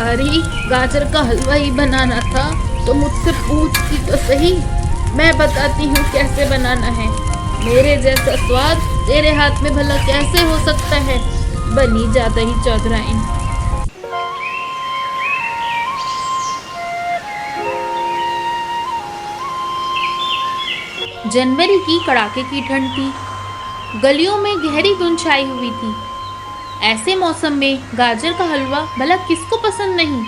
अरे, गाजर का हलवा ही बनाना था तो मुझसे पूछती तो सही। मैं बताती हूँ कैसे बनाना है। मेरे जैसा स्वाद तेरे हाथ में भला कैसे हो सकता है। बनी ज्यादा ही चौधराइन। जनवरी की कड़ाके की ठंड थी। गलियों में गहरी धुंध छाई हुई थी। ऐसे मौसम में गाजर का हलवा भला किसको पसंद नहीं।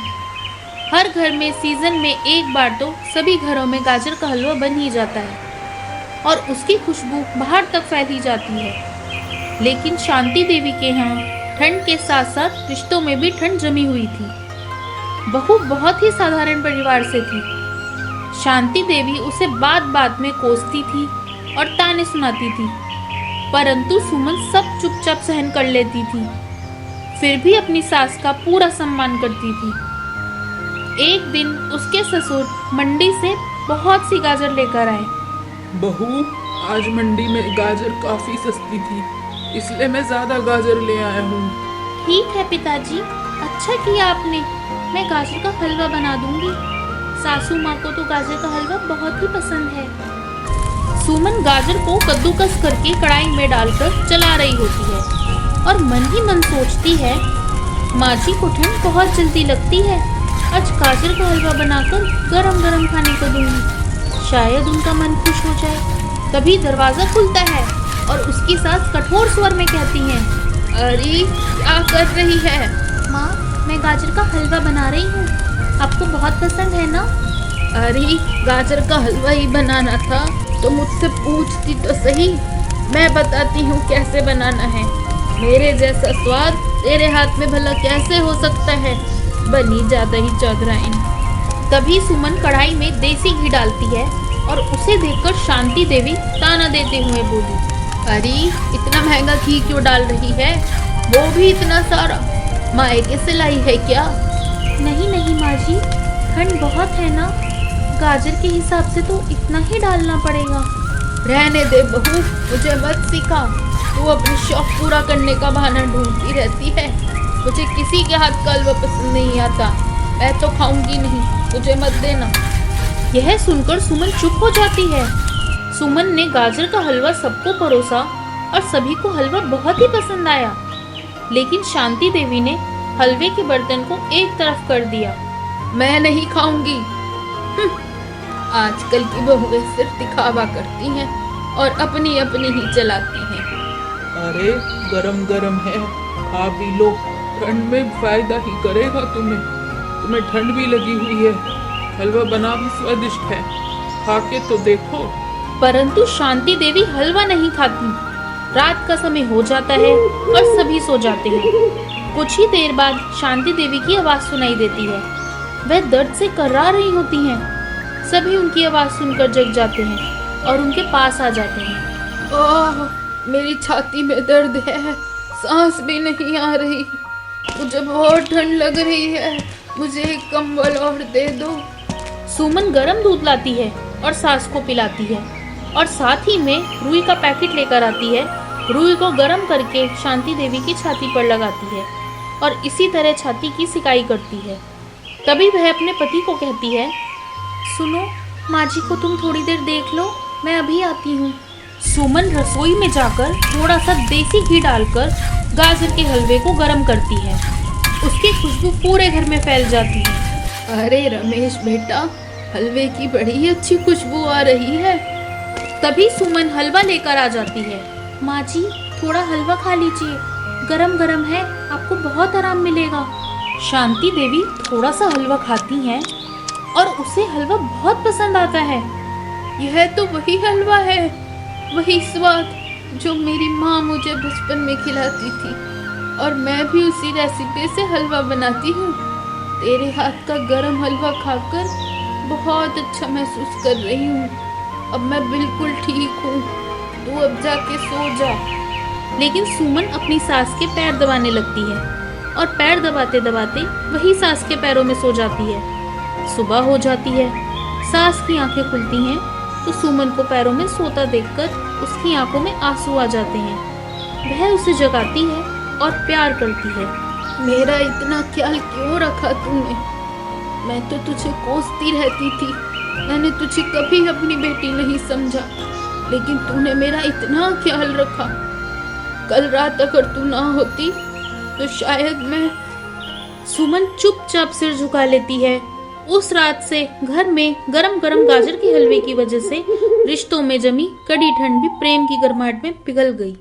हर घर में सीजन में एक बार तो सभी घरों में गाजर का हलवा बन ही जाता है और उसकी खुशबू बाहर तक फैली जाती है। लेकिन शांति देवी के यहाँ ठंड के साथ साथ रिश्तों में भी ठंड जमी हुई थी। बहू बहुत ही साधारण परिवार से थी। शांति देवी उसे बात बात में कोसती थी और ताने सुनाती थी, परंतु सुमन सब चुपचाप सहन कर लेती थी। फिर भी अपनी सास का पूरा सम्मान करती थी। एक दिन उसके ससुर मंडी से बहुत सी गाजर लेकर आए। बहू, आज मंडी में गाजर काफी सस्ती थी, इसलिए मैं ज्यादा गाजर ले आया हूँ। ठीक है पिताजी, अच्छा किया आपने। मैं गाजर का हलवा बना दूंगी। सासू माँ को तो गाजर का हलवा बहुत ही पसंद है। सुमन गाजर को कद्दूकस करके कढ़ाई में डालकर चला रही होती है और मन ही मन सोचती है, माँ जी को ठंड बहुत जल्दी लगती है। आज गाजर का हलवा बनाकर गरम गरम खाने को दूंगी, शायद उनका मन खुश हो जाए। तभी दरवाजा खुलता है और उसकी सास कठोर स्वर में कहती है, अरे क्या कर रही है? माँ, मैं गाजर का हलवा बना रही हूँ, आपको बहुत पसंद है ना? अरे, गाजर का हलवा ही बनाना था तो मुझसे पूछती तो सही। मैं बताती हूँ कैसे बनाना है। मेरे जैसा स्वाद तेरे हाथ में भला कैसे हो सकता है। बनी ज्यादा ही चौधराइन। तभी सुमन कढ़ाई में देसी घी डालती है और उसे देखकर शांति देवी ताना देते हुए बोली, अरे इतना महंगा घी क्यों डाल रही है? वो भी इतना सारा। मायके से लाई है क्या? नहीं नहीं माँ जी, ठंड बहुत है ना, गाजर के हिसाब से तो इतना ही डालना पड़ेगा। रहने दे बहू, मुझे मत सिखा। तू अपनी शौक पूरा करने का बहाना ढूंढती रहती है। मुझे किसी के हाथ का हलवा पसंद नहीं आता। मैं तो खाऊंगी नहीं, मुझे मत देना। यह सुनकर सुमन चुप हो जाती है। सुमन ने गाजर का हलवा सबको परोसा और सभी को हलवा बहुत ही पसंद आया। लेकिन शांति देवी ने हलवे के बर्तन को एक तरफ कर दिया। मैं नहीं खाऊंगी। आजकल की बहुएं सिर्फ दिखावा करती हैं और अपनी अपनी ही चलाती हैं। अरे, गरम गरम है, खा भी लो। ठंड में फायदा ही करेगा तुम्हें ठंड भी लगी हुई है। हलवा बना भी स्वादिष्ट है, खा के तो देखो। परंतु शांति देवी हलवा नहीं खाती। रात का समय हो जाता है और सभी सो जाते हैं। कुछ ही देर बाद शांति देवी की आवाज सुनाई देती है। वह दर्द से कर्रा रही होती हैं। सभी उनकी आवाज सुनकर जग जाते हैं और उनके पास आ जाते हैं। ओह, मेरी छाती में दर्द है, सांस भी नहीं आ रही। मुझे बहुत ठंड लग रही है, मुझे एक कंबल और दे दो। सुमन गरम दूध लाती है और सास को पिलाती है और साथ ही में रुई का पैकेट लेकर आती है। रुई को गरम करके शांति देवी की छाती पर लगाती है और इसी तरह छाती की सिकाई करती है। तभी वह अपने पति को कहती है, सुनो, माँ जी को तुम थोड़ी देर देख लो, मैं अभी आती हूँ। सुमन रसोई में जाकर थोड़ा सा देसी घी डालकर गाजर के हलवे को गर्म करती है। उसकी खुशबू पूरे घर में फैल जाती है। अरे रमेश बेटा, हलवे की बड़ी अच्छी खुशबू आ रही है। तभी सुमन हलवा लेकर आ जाती है। माँ जी, थोड़ा हलवा खा लीजिए, गरम गरम है, आपको बहुत आराम मिलेगा। शांति देवी थोड़ा सा हलवा खाती हैं और उसे हलवा बहुत पसंद आता है। यह तो वही हलवा है, वही स्वाद जो मेरी माँ मुझे बचपन में खिलाती थी और मैं भी उसी रेसिपी से हलवा बनाती हूँ। तेरे हाथ का गरम हलवा खाकर बहुत अच्छा महसूस कर रही हूँ। अब मैं बिल्कुल ठीक हूँ, तू अब जाके सो जा। लेकिन सुमन अपनी सास के पैर दबाने लगती है और पैर दबाते दबाते वही सास के पैरों में सो जाती है। सुबह हो जाती है। सास की आंखें खुलती हैं तो सुमन को पैरों में सोता देखकर उसकी आंखों में आंसू आ जाते हैं। वह उसे जगाती है और प्यार करती है। मेरा इतना ख्याल क्यों रखा तूने? मैं तो तुझे कोसती रहती थी। मैंने तुझे कभी अपनी बेटी नहीं समझा, लेकिन तूने मेरा इतना ख्याल रखा। कल रात अगर तू ना होती तो शायद मैं। सुमन चुपचाप सिर झुका लेती है। उस रात से घर में गरम गरम गाजर के हलवे की वजह से रिश्तों में जमी कड़ी ठंड भी प्रेम की गर्माहट में पिघल गई।